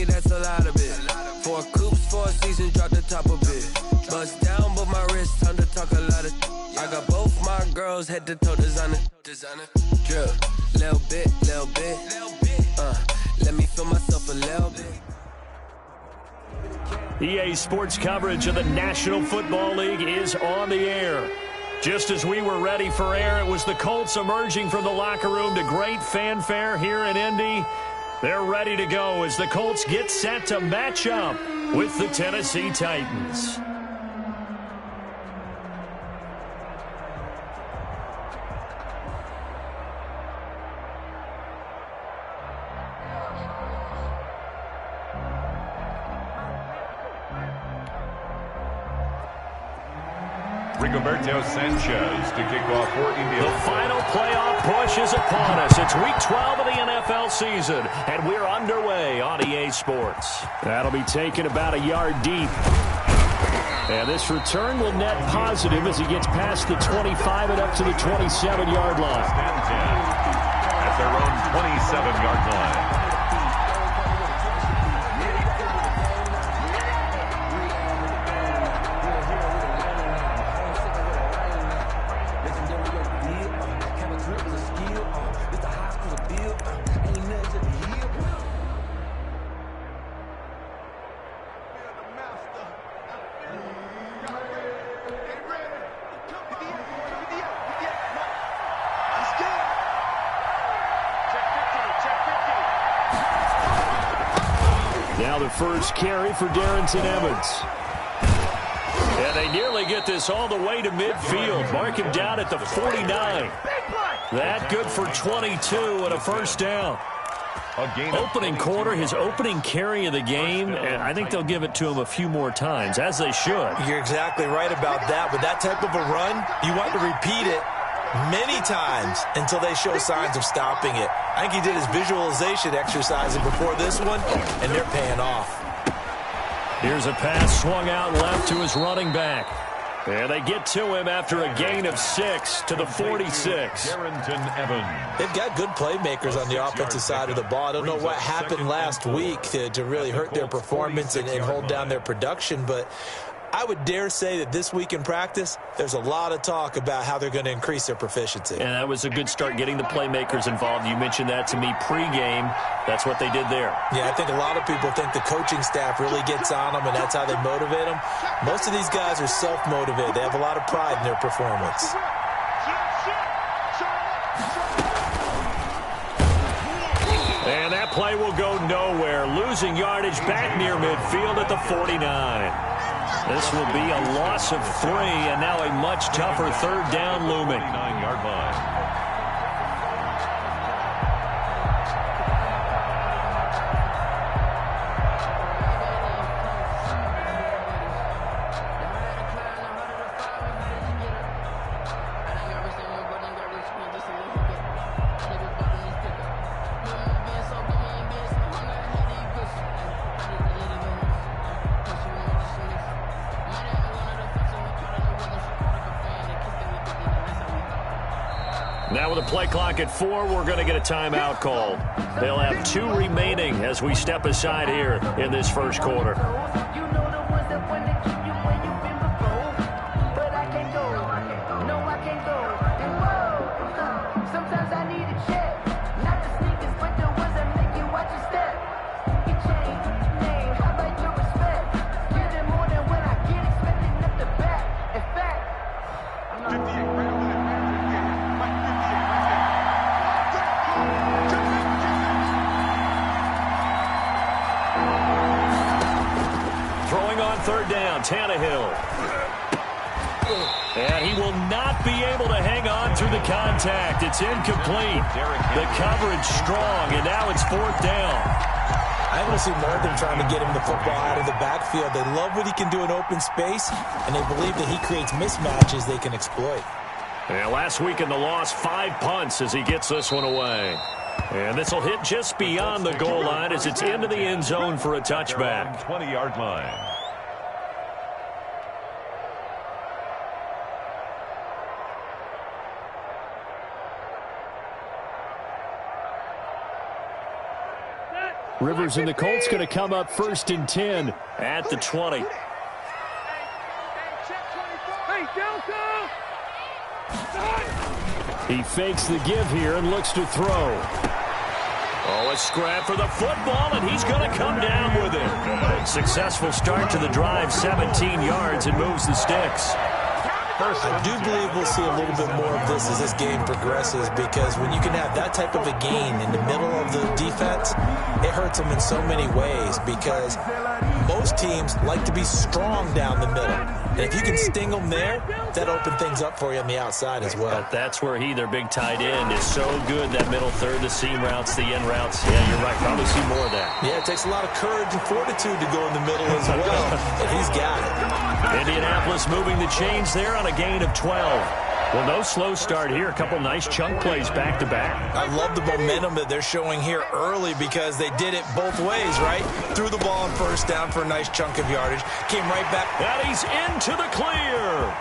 me, that's a lot of it. 4 coops, 4 seasons, drop the top of it. Bust down, but my wrist, time to talk a lot of. I got both my girls, head to toe designer. Drip, little bit. Let me feel myself a little bit. EA Sports coverage of the National Football League is on the air. Just as we were ready for air, it was the Colts emerging from the locker room to great fanfare here in Indy. They're ready to go as the Colts get set to match up with the Tennessee Titans. Rigoberto Sanchez to kick off for India. The final playoff push is upon us. It's week 12 of the NFL season, and we're underway on EA Sports. That'll be taken about a yard deep. And this return will net positive as he gets past the 25 and up to the 27-yard line. At their own 27-yard line. Now the first carry for Darrington Evans. And they nearly get this all the way to midfield. Mark him down at the 49. That good for 22 and a first down. Opening quarter, his opening carry of the game, and I think they'll give it to him a few more times, as they should. You're exactly right about that. With that type of a run, you want to repeat it many times until they show signs of stopping it. I think he did his visualization exercise before this one, and they're paying off. Here's a pass swung out left to his running back. And they get to him after a gain of 6 to the 46. Darrington Evans. They've got good playmakers on the offensive side of the ball. I don't know what happened last week to really hurt their performance and hold down their production, but I would dare say that this week in practice, there's a lot of talk about how they're going to increase their proficiency. And that was a good start getting the playmakers involved. You mentioned that to me pregame. That's what they did there. Yeah, I think a lot of people think the coaching staff really gets on them, and that's how they motivate them. Most of these guys are self-motivated. They have a lot of pride in their performance. And that play will go nowhere. Losing yardage back near midfield at the 49. This will be a loss of 3, and now a much tougher third down looming. 9-yard line. Now with a play clock at 4, we're going to get a timeout call. They'll have 2 remaining as we step aside here in this first quarter. Third down, Tannehill. And he will not be able to hang on through the contact. It's incomplete. The coverage strong, and now it's 4th down. I want to see more of them trying to get him the football out of the backfield. They love what he can do in open space, and they believe that he creates mismatches they can exploit. And last week in the loss, 5 punts as he gets this one away. And this will hit just beyond the goal line as it's into the end zone for a touchback. 20-yard line. Rivers and the Colts going to come up 1st and 10 at the 20. He fakes the give here and looks to throw. Oh, a scrap for the football, and he's going to come down with it. Successful start to the drive, 17 yards, and moves the sticks. I do believe we'll see a little bit more of this as this game progresses, because when you can have that type of a gain in the middle of the defense, it hurts them in so many ways, because most teams like to be strong down the middle. And if you can sting them there, that opens things up for you on the outside as well. But that's where their big tight end, is so good, that middle third, the seam routes, the end routes. Yeah, you're right. Probably see more of that. Yeah, it takes a lot of courage and fortitude to go in the middle as well, and he's got it. Indianapolis moving the chains there on a gain of 12. Well, no slow start here. A couple nice chunk plays back-to-back. I love the momentum that they're showing here early, because they did it both ways, right? Threw the ball on 1st down for a nice chunk of yardage. Came right back. And he's into the clear.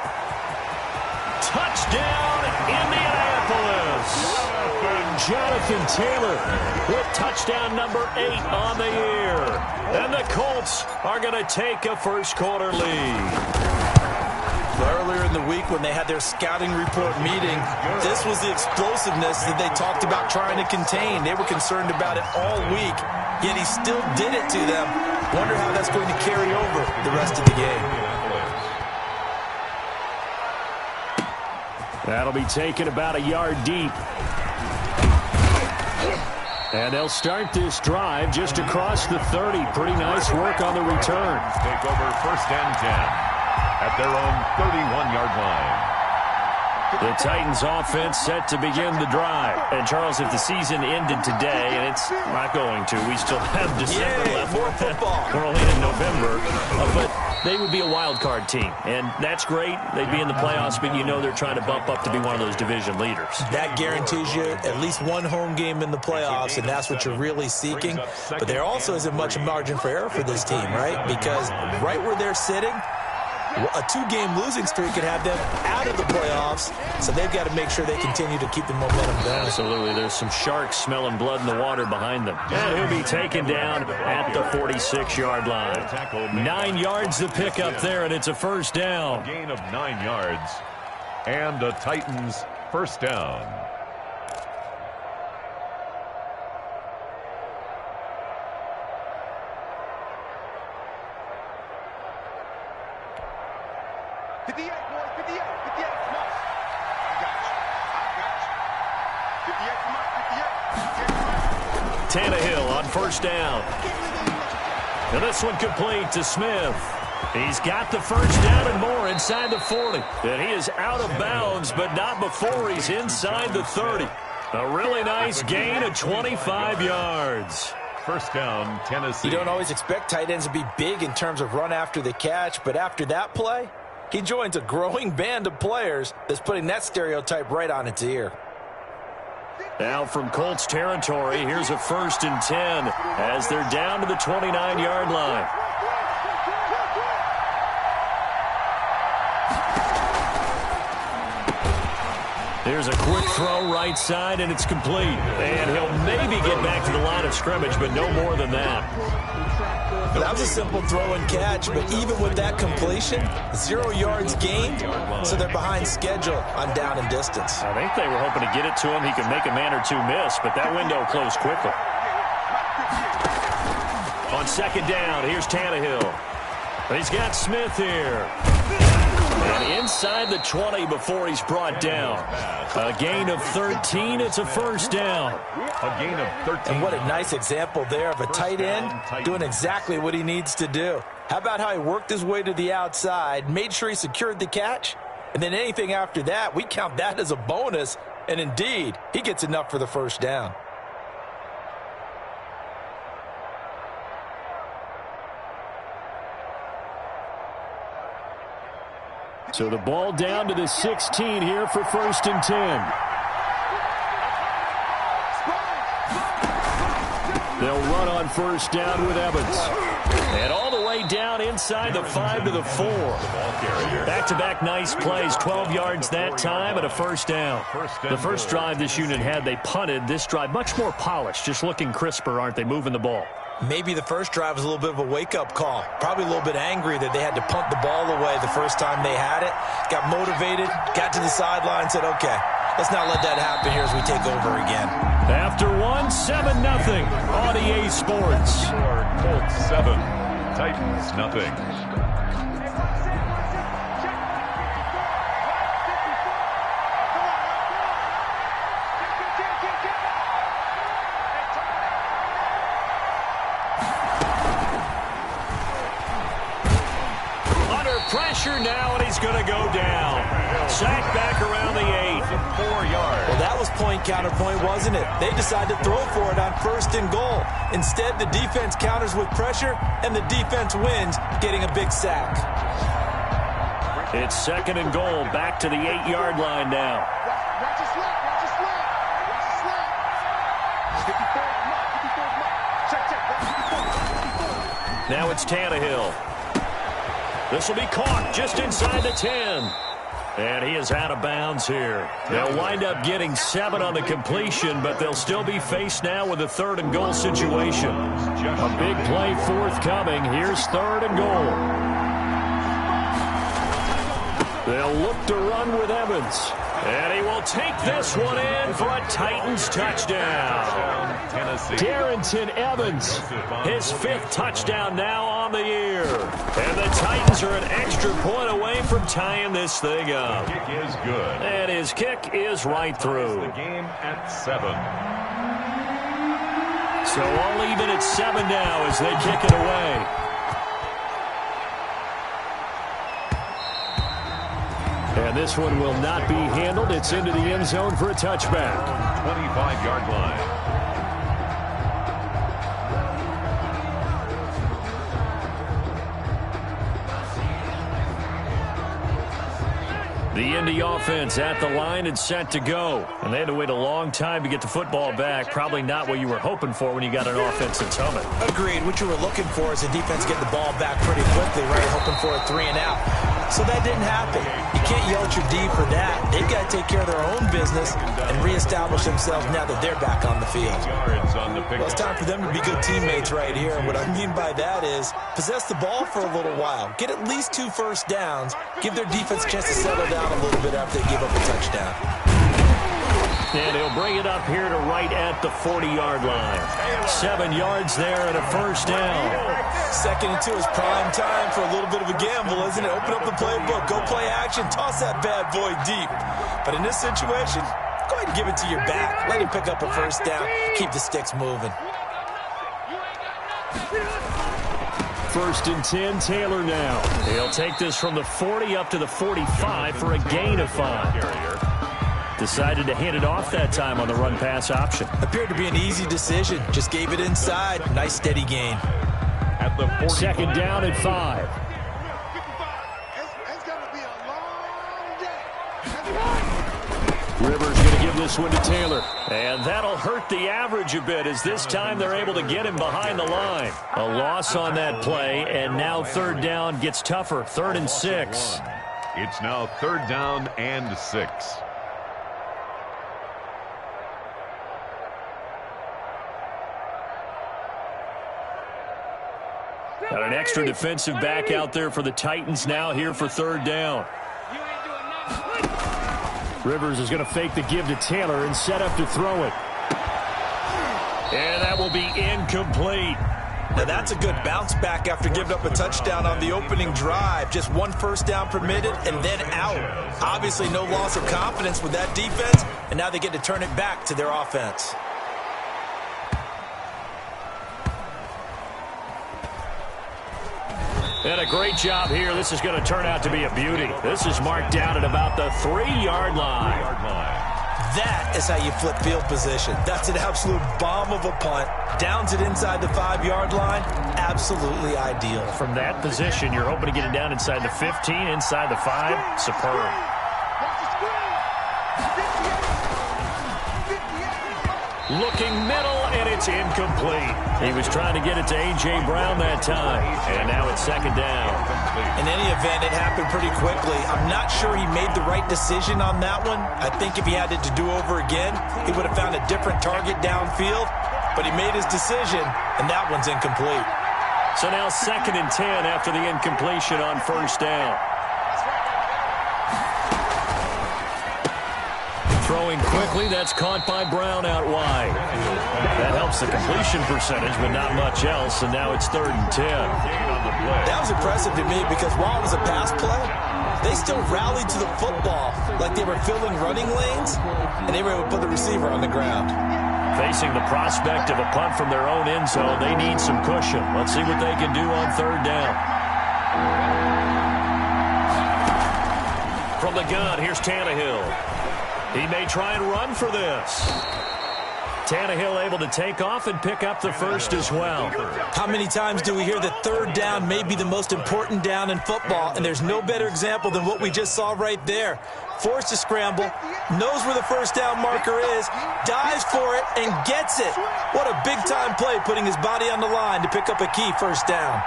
Touchdown, Indianapolis. Jonathan Taylor with touchdown number 8 on the year. And the Colts are going to take a first-quarter lead. Earlier in the week when they had their scouting report meeting, this was the explosiveness that they talked about trying to contain. They were concerned about it all week, yet he still did it to them. Wonder how that's going to carry over the rest of the game. That'll be taken about a yard deep. And they'll start this drive just across the 30. Pretty nice work on the return. Take over 1st and 10 at their own 31-yard line. The Titans offense set to begin the drive. And, Charles, if the season ended today, and it's not going to, we still have December left. More football. We're only in November. But they would be a wild card team. And that's great. They'd be in the playoffs, but you know they're trying to bump up to be one of those division leaders. That guarantees you at least one home game in the playoffs, and that's what you're really seeking. But there also isn't much margin for error for this team, right? Because right where they're sitting, a 2-game losing streak could have them out of the playoffs, so they've got to make sure they continue to keep the momentum going. Absolutely. There's some sharks smelling blood in the water behind them. And he'll be taken down at the 46-yard line. 9 yards to pick up there, and it's a first down. A gain of 9 yards, and the Titans first down. Tannehill on first down. And this one complete to Smith. He's got the first down and more inside the 40. And he is out of bounds, but not before he's inside the 30. A really nice gain of 25 yards. First down, Tennessee. You don't always expect tight ends to be big in terms of run after the catch, but after that play, he joins a growing band of players that's putting that stereotype right on its ear. Now from Colts territory, here's a 1st and 10 as they're down to the 29-yard line. Here's a quick throw right side, and it's complete. And he'll maybe get back to the line of scrimmage, but no more than that. That was a simple throw and catch, but even with that completion, 0 yards gained, so they're behind schedule on down and distance. I think they were hoping to get it to him. He could make a man or two miss, but that window closed quickly. On 2nd down, here's Tannehill. He's got Smith here. And inside the 20 before he's brought down. A gain of 13. It's a first down. A gain of 13. And what a nice example there of a tight end doing exactly what he needs to do. How about how he worked his way to the outside, made sure he secured the catch, and then anything after that, we count that as a bonus. And indeed, he gets enough for the first down. So the ball down to the 16 here for 1st and 10. They'll run on first down with Evans. And all the way down inside the 5 to the 4. Back-to-back nice plays, 12 yards that time and a first down. The first drive this unit had, they punted. This drive, much more polished, just looking crisper, aren't they, moving the ball? Maybe the first drive was a little bit of a wake-up call. Probably a little bit angry that they had to punt the ball away the first time they had it. Got motivated, got to the sideline, said, okay, let's not let that happen here as we take over again. After 7-0 on EA Sports. Colts 7, Titans nothing. Pressure now, and he's going to go down. Sacked back around the 8. 4 yards. Well, that was point counterpoint, wasn't it? They decided to throw for it on 1st and goal. Instead, the defense counters with pressure, and the defense wins, getting a big sack. It's 2nd and goal, back to the 8-yard line now. Watch the slap, watch the slap. Watch the slap. 54, check. Now it's Tannehill. This will be caught just inside the 10. And he is out of bounds here. They'll wind up getting 7 on the completion, but they'll still be faced now with a 3rd and goal situation. A big play forthcoming. Here's 3rd and goal. They'll look to run with Evans. And he will take this one in for a Titans touchdown. Darrington Evans, his 5th touchdown now on the year. And the Titans are an extra point away from tying this thing up. Kick is good. And his kick is right through. The game at 7. So all even at 7 now as they kick it away. And this one will not be handled. It's into the end zone for a touchback. 25-yard line. The Indy offense at the line and set to go. And they had to wait a long time to get the football back. Probably not what you were hoping for when you got an offense that's humming. Agreed. What you were looking for is the defense get the ball back pretty quickly, right? Hoping for a 3 and out. So that didn't happen. You can't yell at your D for that. They've got to take care of their own business and reestablish themselves now that they're back on the field. Well, it's time for them to be good teammates right here. And what I mean by that is possess the ball for a little while. Get at least 2 first downs. Give their defense a chance to settle down a little bit after they give up a touchdown. And he'll bring it up here to right at the 40-yard line. 7 yards there and a first down. 2nd and 2 is prime time for a little bit of a gamble, isn't it? Open up the playbook, go play action, toss that bad boy deep. But in this situation, go ahead and give it to your back. Let him pick up a first down. Keep the sticks moving. 1st and 10, Taylor now. He'll take this from the 40 up to the 45 for a gain of 5. Decided to hand it off that time on the run-pass option. Appeared to be an easy decision. Just gave it inside. Nice steady gain. At the 40. 2nd down and 5. It's going to be a long day. Rivers going to give this one to Taylor. And that'll hurt the average a bit as this time they're able to get him behind the line. A loss on that play, and now 3rd down gets tougher. 3rd and 6. It's now 3rd down and 6. Got an extra defensive back out there for the Titans now here for 3rd down. Rivers is going to fake the give to Taylor and set up to throw it. And that will be incomplete. Now that's a good bounce back after giving up a touchdown on the opening drive. Just 1 first down permitted and then out. Obviously no loss of confidence with that defense, and now they get to turn it back to their offense. And a great job here. This is going to turn out to be a beauty. This is marked down at about the 3-yard line. That is how you flip field position. That's an absolute bomb of a punt. Downs it inside the 5-yard line. Absolutely ideal. From that position, you're hoping to get it down inside the 15, inside the 5. Superb. Looking middle, and it's incomplete. He was trying to get it to A.J. Brown that time, and now it's 2nd down. In any event, it happened pretty quickly. I'm not sure he made the right decision on that one. I think if he had it to do over again, he would have found a different target downfield. but he made his decision, and that one's incomplete. So now 2nd and 10 after the incompletion on first down. Throwing quickly, that's caught by Brown out wide. That helps the completion percentage, but not much else, and now it's 3rd and 10. That was impressive to me because while it was a pass play, they still rallied to the football like they were filling running lanes, and they were able to put the receiver on the ground. Facing the prospect of a punt from their own end zone, they need some cushion. Let's see what they can do on 3rd down. From the gun, here's Tannehill. He may try and run for this. Tannehill able to take off and pick up the first as well. How many times do we hear that 3rd down may be the most important down in football, and there's no better example than what we just saw right there. Forced to scramble, knows where the first down marker is, dives for it, and gets it. What a big-time play, putting his body on the line to pick up a key first down.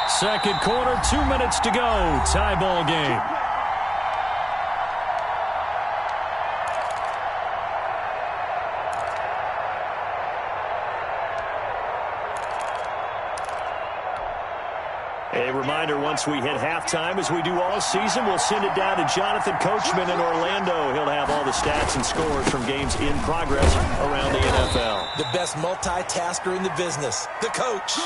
Second quarter, 2 minutes to go. Tie ball game. A reminder, once we hit halftime, as we do all season, we'll send it down to Jonathan Coachman in Orlando. He'll have all the stats and scores from games in progress around the NFL. The best multitasker in the business, the coach.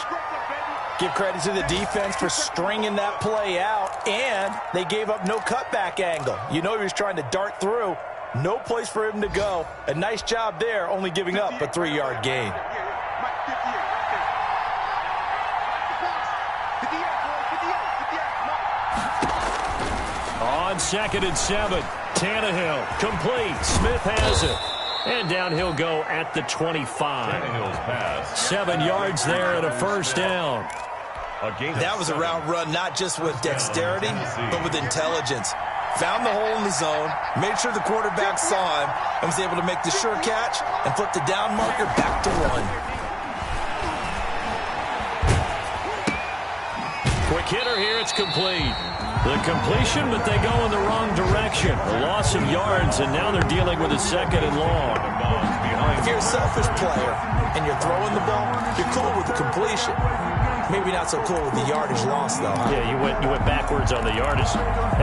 Give credit to the defense for stringing that play out, and they gave up no cutback angle. You know he was trying to dart through. No place for him to go. A nice job there, only giving up a 3-yard gain. On 2nd and 7, Tannehill complete. Smith has it. And down he'll go at the 25. 7 yards there and a first down. That was a route run not just with dexterity, but with intelligence. Found the hole in the zone, made sure the quarterback saw him, and was able to make the sure catch and flip the down marker back to 1. Quick hitter here, it's complete. The completion, but they go in the wrong direction. A loss of yards, and now they're dealing with a 2nd and long. If you're a selfish player and you're throwing the ball, you're cool with the completion. Maybe not so cool with the yardage loss, though. Huh? Yeah, you went backwards on the yardage.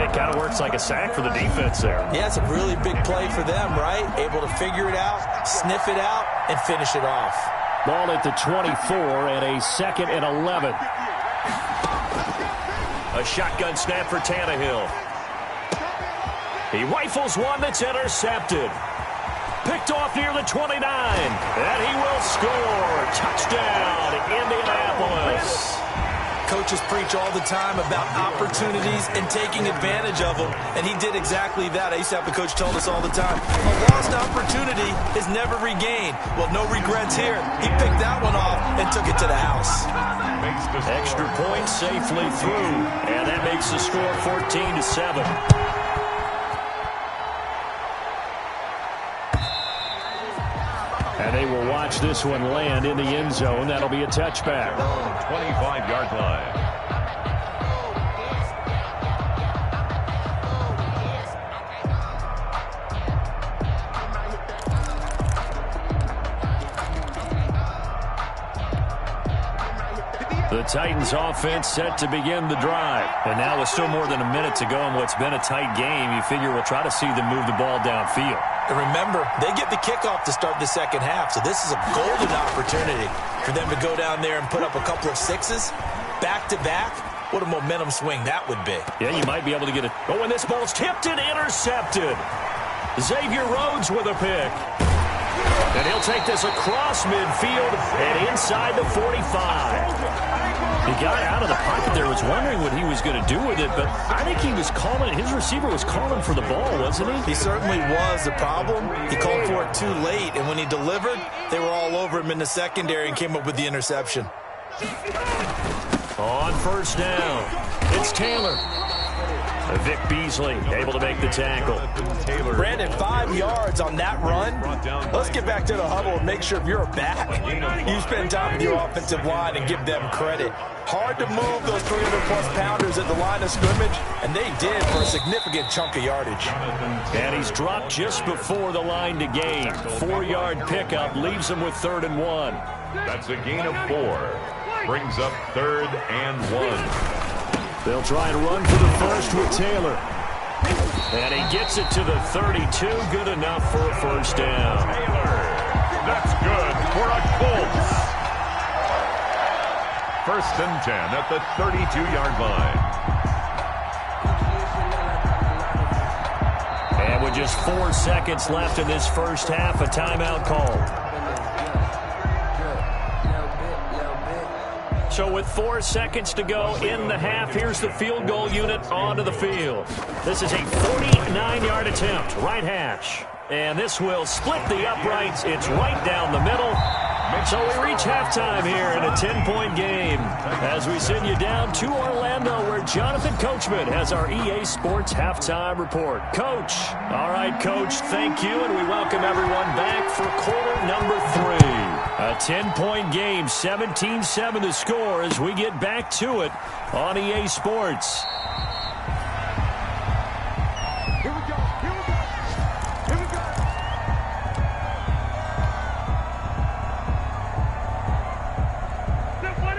It kind of works like a sack for the defense there. Yeah, it's a really big play for them, right? Able to figure it out, sniff it out, and finish it off. Ball at the 24 and a 2nd and 11. A shotgun snap for Tannehill. He rifles one that's intercepted. Picked off near the 29. And he will score. Touchdown, Indianapolis. Coaches preach all the time about opportunities and taking advantage of them, and he did exactly that. I used to have the coach telling us all the time, a lost opportunity is never regained. Well, no regrets here. He picked that one off and took it to the house. Extra point safely through, and that makes the score 14-7. And they will watch this one land in the end zone. That'll be a touchback. 25-yard line. The Titans offense set to begin the drive. And now with still more than a minute to go in what's been a tight game, you figure we'll try to see them move the ball downfield. And remember, they get the kickoff to start the second half, so this is a golden opportunity for them to go down there and put up a couple of sixes back-to-back. What a momentum swing that would be. Yeah, you might be able to get it. Oh, and this ball's tipped and intercepted. Xavier Rhodes with a pick. And he'll take this across midfield and inside the 45. He got out of the pocket there, was wondering what he was going to do with it, but I think he was calling, his receiver was calling for the ball, wasn't he? He certainly was. The problem, he called for it too late, and when he delivered, they were all over him in the secondary and came up with the interception. On first down, it's Taylor. Vic Beasley able to make the tackle. Brandon, 5 yards on that run. Let's get back to the huddle and make sure if you're a back, you spend time with your offensive line and give them credit. Hard to move those 300-plus pounders at the line of scrimmage, and they did for a significant chunk of yardage. And he's dropped just before the line to gain. 4-yard pickup leaves him with 3rd and 1. That's a gain of 4. Brings up 3rd and 1. They'll try and run for the first with Taylor. And he gets it to the 32. Good enough for a first down. Taylor. That's good for a Colts. 1st and 10 at the 32-yard line. And with just 4 seconds left in this first half, a timeout call. So with 4 seconds to go in the half, here's the field goal unit onto the field. This is a 49-yard attempt, right hash. And this will split the uprights. It's right down the middle. So we reach halftime here in a 10-point game as we send you down to Orlando where Jonathan Coachman has our EA Sports halftime report. Coach. All right, Coach, thank you, and we welcome everyone back for quarter number 3. A 10-point game, 17-7 to score as we get back to it on EA Sports. Here we go. Here we go. Here we go.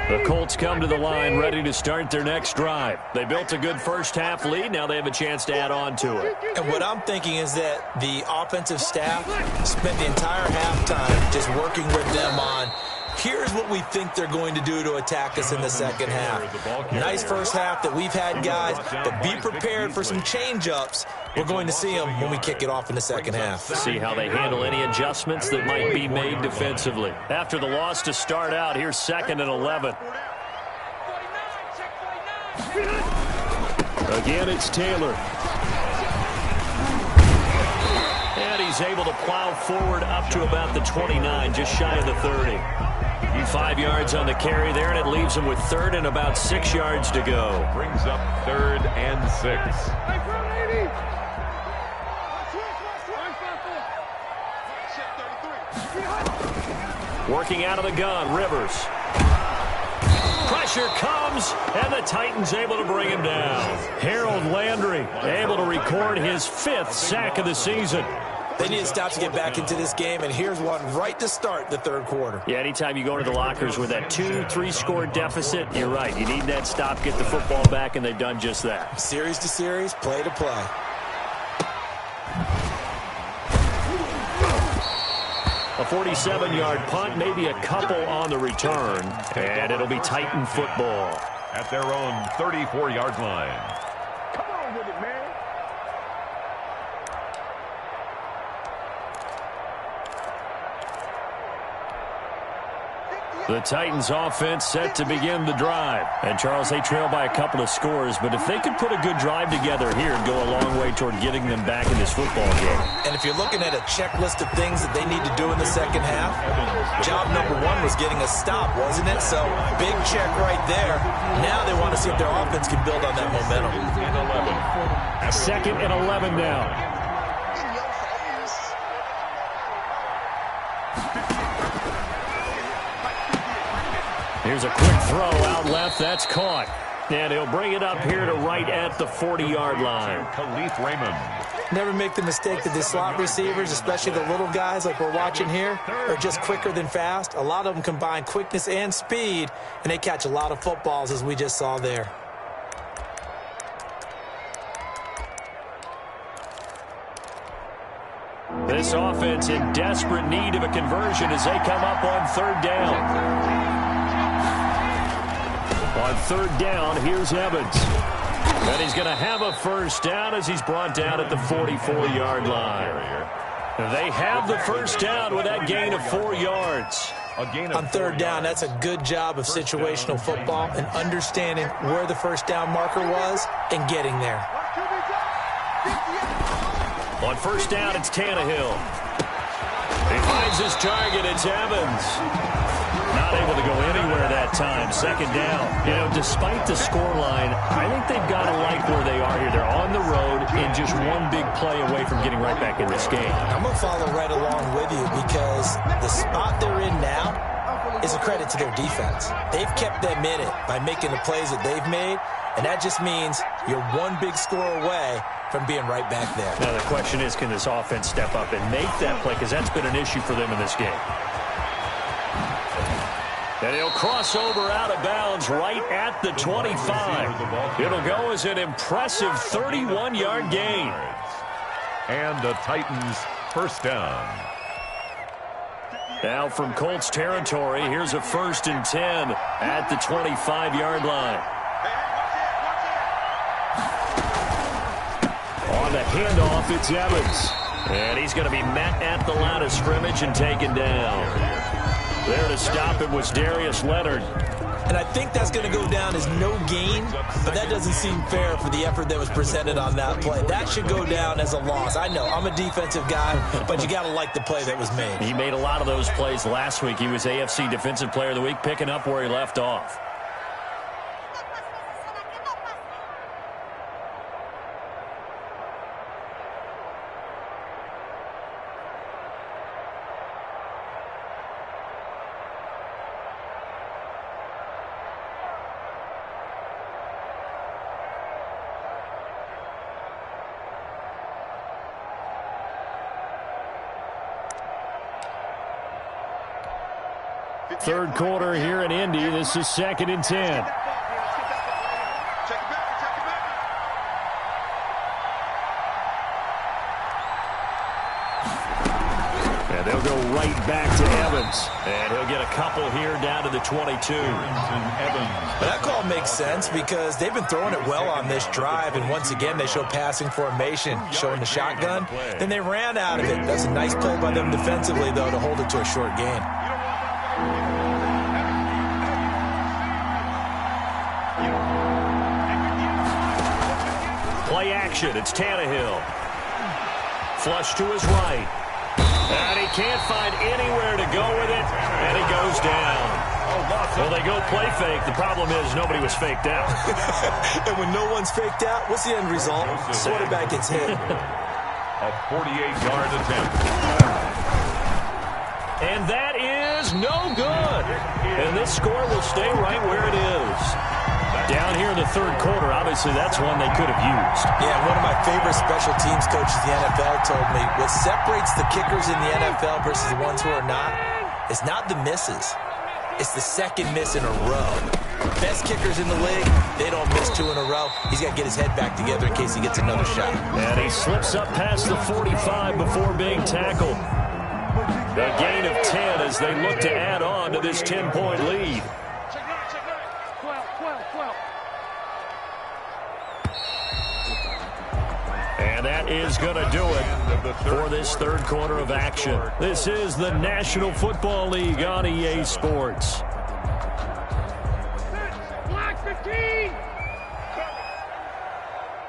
The Colts come to the line ready to start their next drive. They built a good first-half lead. Now they have a chance to add on to it. And what I'm thinking is that the offensive staff spent the entire halftime just working with them on, here's what we think they're going to do to attack us in the second half. Nice first half that we've had, guys, but be prepared for some change-ups. We're going to see them when we kick it off in the second half. See how they handle any adjustments that might be made defensively. After the loss to start out, here's 2nd and 11. Again, it's Taylor. And he's able to plow forward up to about the 29, just shy of the 30. 5 yards on the carry there, and it leaves him with 3rd and about 6 yards to go. Brings up 3rd and 6. Working out of the gun, Rivers. Pressure comes, and the Titans able to bring him down. Harold Landry able to record his 5th sack of the season. They need to stop to get back into this game, and here's one right to start the third quarter. Yeah, anytime you go into the lockers with that 2-3 score deficit, you're right. You need that stop, get the football back, and they've done just that. Series to series, play to play. A 47-yard punt, maybe a couple on the return, and it'll be Titan football. At their own 34-yard line. Come on with it, man. The Titans offense set to begin the drive. And, Charles, they trail by a couple of scores, but if they could put a good drive together here, it'd go a long way toward getting them back in this football game. And if you're looking at a checklist of things that they need to do in the second half, job number 1 was getting a stop, wasn't it? So, big check right there. Now they want to see if their offense can build on that momentum. 2nd and 11 now. Here's a quick throw out left. That's caught. And he'll bring it up here to right at the 40-yard line. Khalif Raymond. Never make the mistake that the slot receivers, especially the little guys like we're watching here, are just quicker than fast. A lot of them combine quickness and speed, and they catch a lot of footballs, as we just saw there. This offense in desperate need of a conversion as they come up on 3rd down. On 3rd down, here's Evans. And he's going to have a first down as he's brought down at the 44-yard line. They have the first down with that gain of 4 yards. On 3rd down, that's a good job of situational football and understanding where the first down marker was and getting there. On 1st down, it's Tannehill. He finds his target. It's Evans. Not able to go anywhere that time. Second down. You know, despite the scoreline, I think they've got to like where they are here. They're on the road and just one big play away from getting right back in this game. I'm going to follow right along with you because the spot they're in now is a credit to their defense. They've kept them in it by making the plays that they've made, and that just means you're one big score away from being right back there. Now the question is, can this offense step up and make that play? Because that's been an issue for them in this game. And he'll cross over out of bounds right at the 25. It'll go as an impressive 31-yard gain. And the Titans first down. Now from Colts territory, here's a 1st and 10 at the 25-yard line. On the handoff, it's Evans. And he's going to be met at the line of scrimmage and taken down. There to stop him was Darius Leonard. And I think that's going to go down as no gain, but that doesn't seem fair for the effort that was presented on that play. That should go down as a loss. I know, I'm a defensive guy, but you got to like the play that was made. He made a lot of those plays last week. He was AFC Defensive Player of the Week, picking up where he left off. Third quarter here in Indy. This is 2nd and 10. And they'll go right back to Evans. And he'll get a couple here down to the 22. But that call makes sense because they've been throwing it well on this drive. And once again, they show passing formation, showing the shotgun. Then they ran out of it. That's a nice play by them defensively, though, to hold it to a short gain. Play action. It's Tannehill. Flush to his right. And he can't find anywhere to go with it. And he goes down. Well, they go play fake. The problem is nobody was faked out. And when no one's faked out, what's the end result? Quarterback gets hit. A 48-yard attempt. And that is no good. And this score will stay right where it is. Down here in the third quarter, obviously that's one they could have used. Yeah, one of my favorite special teams coaches in the NFL told me what separates the kickers in the NFL versus the ones who are not is not the misses. It's the second miss in a row. Best kickers in the league, they don't miss 2 in a row. He's got to get his head back together in case he gets another shot. And he slips up past the 45 before being tackled. A gain of 10 as they look to add on to this 10-point lead. And that is going to do it for this third quarter of action. This is the National Football League on EA Sports. Black 15.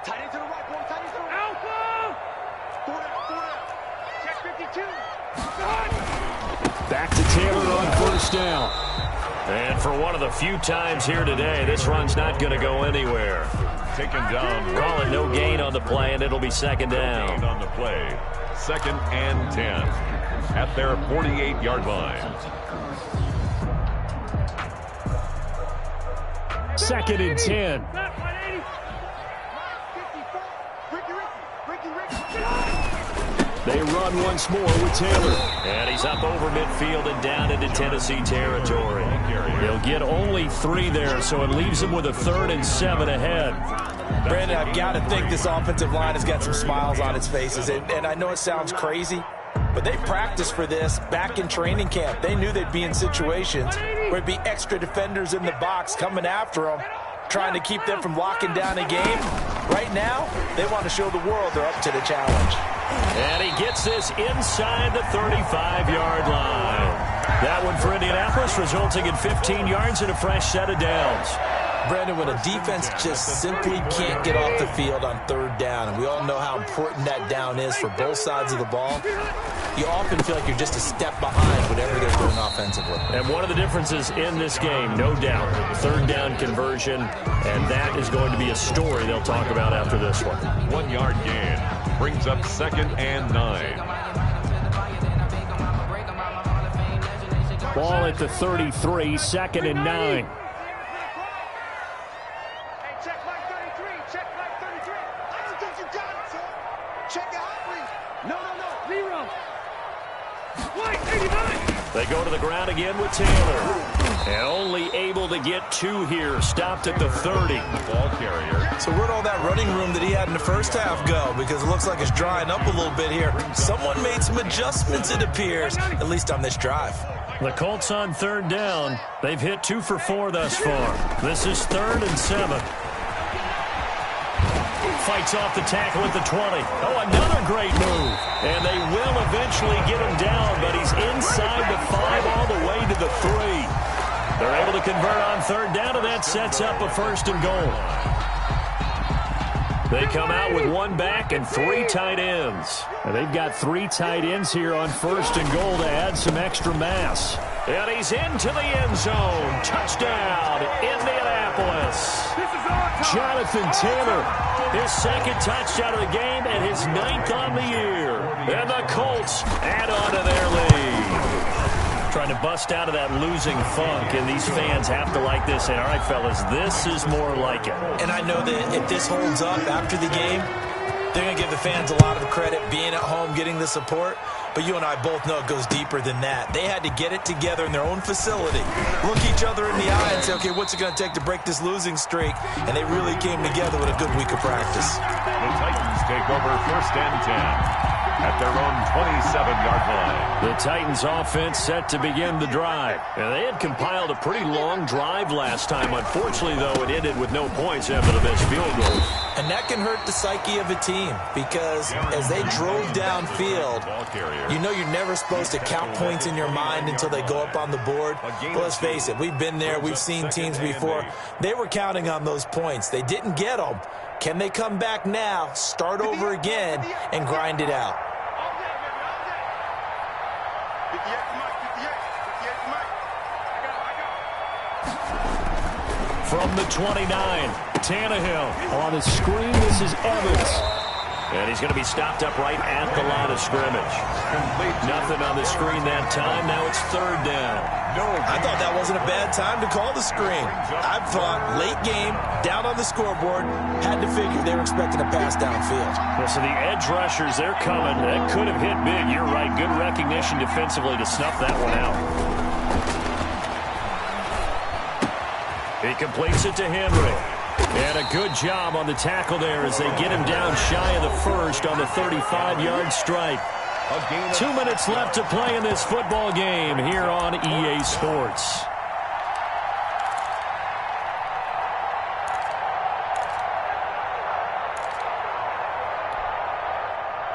Tight end to the right, boy. Tight end to the right. Alpha. 4 down. Check 52. Back to Taylor on first down. And for one of the few times here today, this run's not going to go anywhere. Taken down. Calling no gain on the play, and it'll be second down. On the play. 2nd and 10 at their 48-yard line. 2nd and 10. They run once more with Taylor. And he's up over midfield and down into Tennessee territory. He'll get only 3 there, so it leaves him with a 3rd and 7 ahead. Brandon, I've got to think this offensive line has got some smiles on its faces. And I know it sounds crazy, but they practiced for this back in training camp. They knew they'd be in situations where it'd be extra defenders in the box coming after them, trying to keep them from locking down a game. Right now, they want to show the world they're up to the challenge. And he gets this inside the 35-yard line. That one for Indianapolis, resulting in 15 yards and a fresh set of downs. Brandon, when a defense just simply can't get off the field on third down, and we all know how important that down is for both sides of the ball, you often feel like you're just a step behind whatever they're doing offensively. And one of the differences in this game, no doubt, third down conversion, and that is going to be a story they'll talk about after this one. 1 yard gain brings up 2nd and 9. Ball at the 33, 2nd and 9. They go to the ground again with Taylor. And only able to get 2 here. Stopped at the 30. Ball carrier. So where'd all that running room that he had in the first half go? Because it looks like it's drying up a little bit here. Someone made some adjustments, it appears, at least on this drive. The Colts on third down. They've hit 2 for 4 thus far. This is 3rd and 7. Fights off the tackle at the 20. Oh, another great move. And they will eventually get him down, but he's inside the 5 all the way to the 3. They're able to convert on third down, and that sets up a 1st and goal. They come out with 1 back and 3 tight ends. And they've got 3 tight ends here on 1st and goal to add some extra mass. And he's into the end zone. Touchdown, Indianapolis. Jonathan Taylor, his 2nd touchdown of the game and his 9th on the year. And the Colts add on to their lead. Trying to bust out of that losing funk, and these fans have to like this. And all right, fellas, this is more like it. And I know that if this holds up after the game, they're going to give the fans a lot of credit being at home, getting the support. But you and I both know it goes deeper than that. They had to get it together in their own facility, look each other in the eye and say, okay, what's it going to take to break this losing streak? And they really came together with a good week of practice. The Titans take over 1st and 10 at their own 27-yard line. The Titans offense set to begin the drive. And they had compiled a pretty long drive last time. Unfortunately, though, it ended with no points after the missed field goal. And that can hurt the psyche of a team because as they drove downfield, you know you're never supposed to count points in your mind until they go up on the board. But let's face it, we've been there. We've seen teams before. They were counting on those points. They didn't get them. Can they come back now, start over again, and grind it out? From the 29, Tannehill on a screen. This is Evans. And he's going to be stopped up right at the line of scrimmage. Nothing on the screen that time. Now it's 3rd down. I thought that wasn't a bad time to call the screen. I thought late game, down on the scoreboard, had to figure they were expecting a pass downfield. Well, so the edge rushers, they're coming. That could have hit big. You're right. Good recognition defensively to snuff that one out. He completes it to Henry. And a good job on the tackle there as they get him down shy of the 1st on the 35-yard stripe. 2 minutes left to play in this football game here on EA Sports.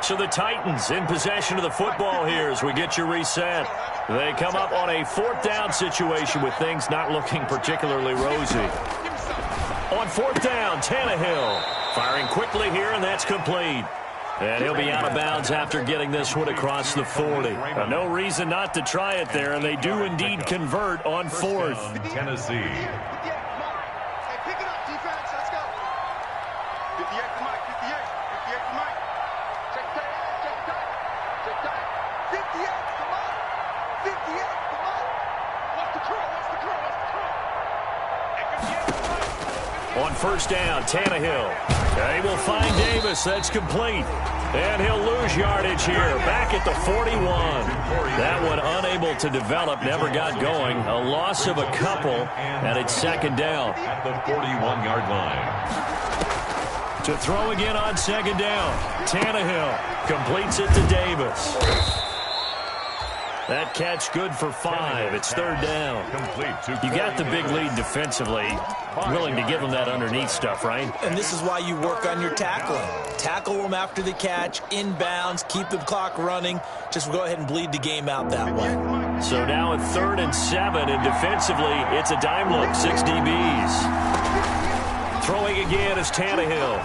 So the Titans in possession of the football here as we get you reset. They come up on a 4th down situation with things not looking particularly rosy. On 4th down, Tannehill firing quickly here, and that's complete. And he'll be out of bounds after getting this one across the 40. No reason not to try it there, and they do indeed convert on 4th. Tennessee. On 1st down, Tannehill. He will find Davis. That's complete. And he'll lose yardage here. Back at the 41. That one unable to develop. Never got going. A loss of a couple. And it's 2nd down. At the 41-yard line. To throw again on 2nd down. Tannehill completes it to Davis. That catch good for 5. It's 3rd down. You got the big lead defensively. Willing to give them that underneath stuff, right? And this is why you work on your tackling. Tackle them after the catch, inbounds, keep the clock running. Just go ahead and bleed the game out that way. So now at 3rd and 7, and defensively, it's a dime look, 6 DBs. again is Tannehill.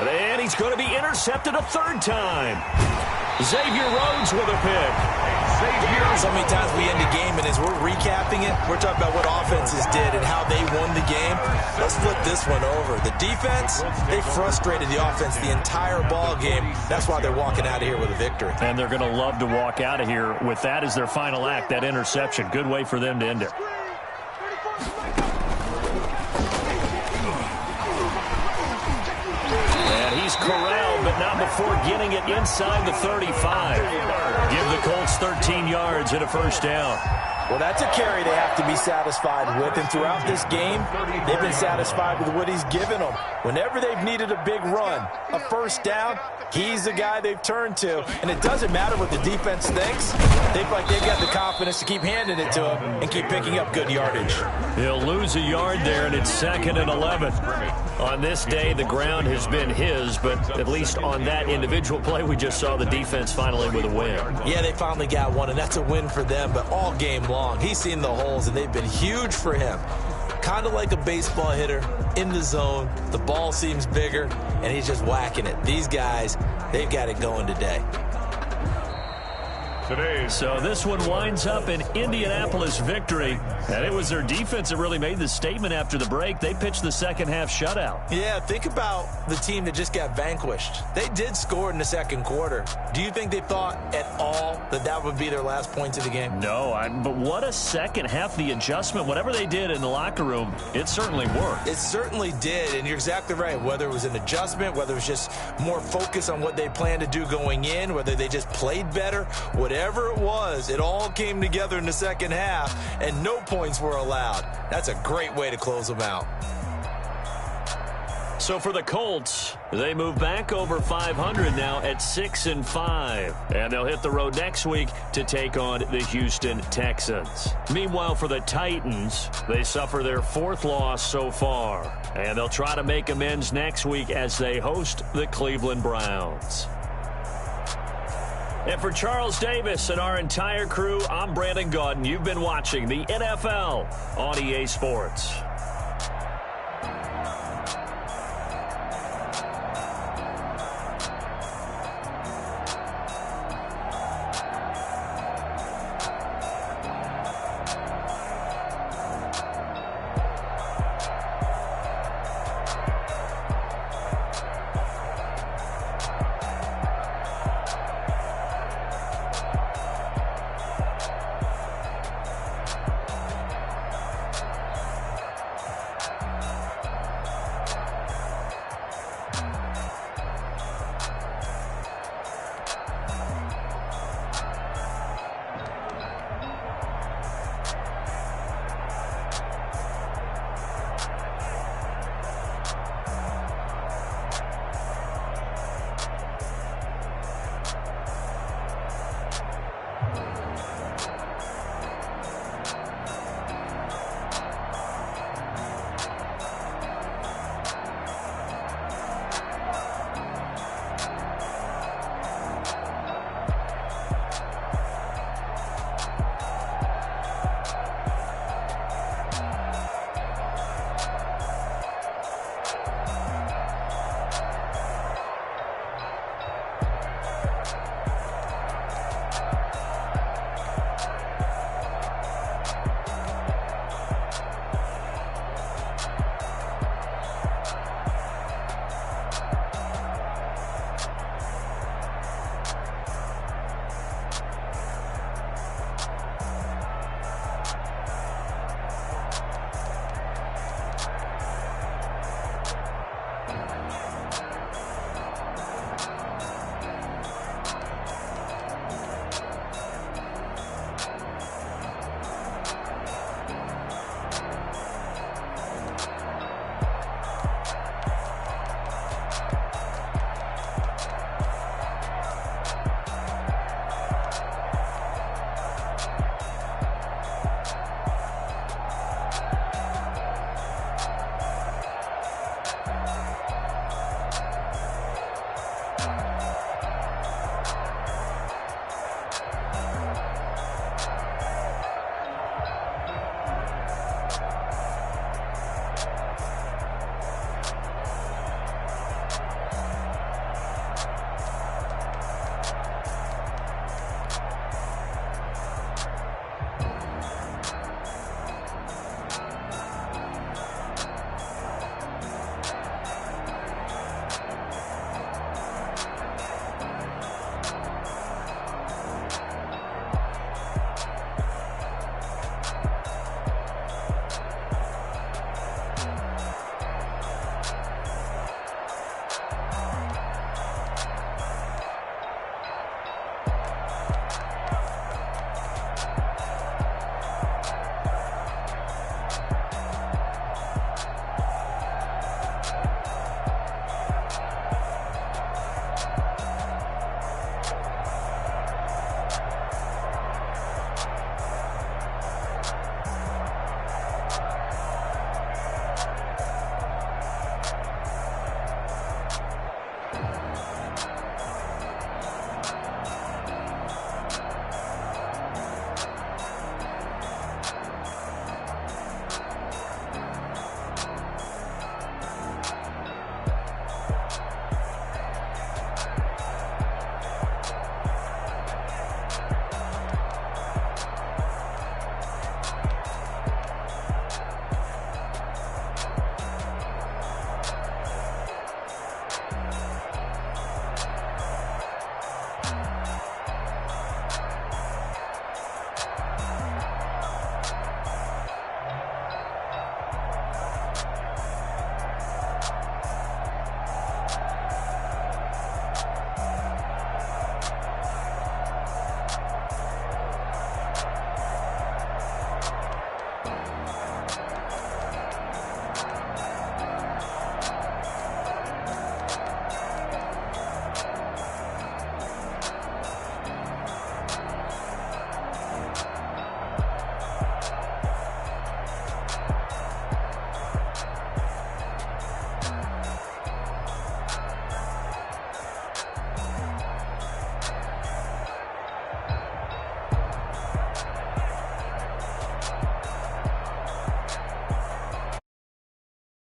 And he's going to be intercepted a third time. Xavier Rhodes with a pick. So many times we end the game, and as we're recapping it, we're talking about what offenses did and how they won the game. Let's flip this one over. The defense, they frustrated the offense the entire ball game. That's why they're walking out of here with a victory. And they're going to love to walk out of here with that as their final act, that interception. Good way for them to end it. And he's corralled, but not before getting it inside the 35. Give the Colts 13 yards and a first down. Well, that's a carry they have to be satisfied with. And throughout this game, they've been satisfied with what he's given them. Whenever they've needed a big run, a first down, he's the guy they've turned to. And it doesn't matter what the defense thinks. They've got the confidence to keep handing it to him and keep picking up good yardage. He'll lose a yard there, and it's 2nd and 11. On this day, the ground has been his, but at least on that individual play, we just saw the defense finally with a win. Yeah, they finally got one, and that's a win for them, but all game long, he's seen the holes, and they've been huge for him. Kind of like a baseball hitter in the zone. The ball seems bigger, and he's just whacking it. These guys, they've got it going today. So this one winds up an Indianapolis victory, and it was their defense that really made the statement after the break. They pitched the second half shutout. Yeah, think about the team that just got vanquished. They did score in the second quarter. Do you think they thought at all that that would be their last points of the game? No, but what a second half. The adjustment, whatever they did in the locker room, it certainly worked. It certainly did, and you're exactly right. Whether it was an adjustment, whether it was just more focus on what they planned to do going in, whether they just played better, whatever it was, it all came together in the second half, and no points were allowed. That's a great way to close them out. So for the Colts, they move back over 500 now at 6-5. And they'll hit the road next week to take on the Houston Texans. Meanwhile, for the Titans, they suffer their 4th loss so far. And they'll try to make amends next week as they host the Cleveland Browns. And for Charles Davis and our entire crew, I'm Brandon Gaudin. You've been watching the NFL on EA Sports.